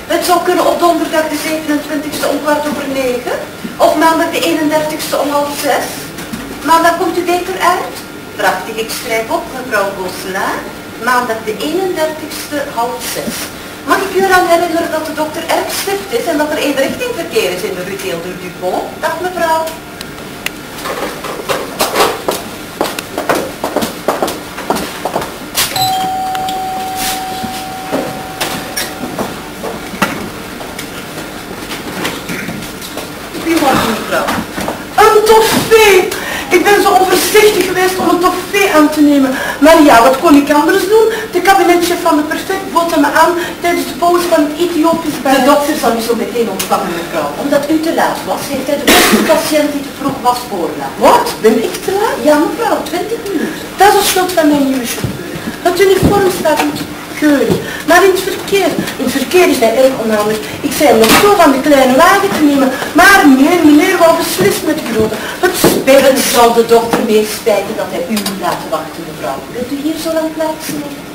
Het zou kunnen op donderdag de 27e om 9:15. Of maandag de 31e om 5:30. Maandag komt u beter uit? Prachtig, ik schrijf op, mevrouw Gosselin. Maandag de 31e 5:30. Mag ik u eraan herinneren dat de dokter erg stipt is en dat er eenrichtingverkeer is in de Rue Theodore Dupont? Dag mevrouw. Goedemorgen mevrouw. Een toffee! Ik ben zo onvoorzichtig geweest om een toffee aan te nemen. Maar ja, wat kon ik anders doen? De kabinetchef van de Perfect bood me aan tijdens de pauze van het Ethiopisch De ballet. dokter zal u zo meteen ontvangen mevrouw. Omdat u te laat was, heeft hij de volgende patiënt die te vroeg was voorlaten. Wat? Ben ik te laat? Ja mevrouw, 20 minuten. Dat is de schuld van mijn nieuwe chauffeur. Het uniform staat niet keurig, maar in het verkeer is hij erg onhandig. Ik zei hem nog zo van de kleine wagen te nemen, maar meneer wou beslist met de grote. Het spijt Het zal de dokter meer spijten dat hij u moet laten wachten mevrouw. Wilt u hier zo lang plaatsnemen?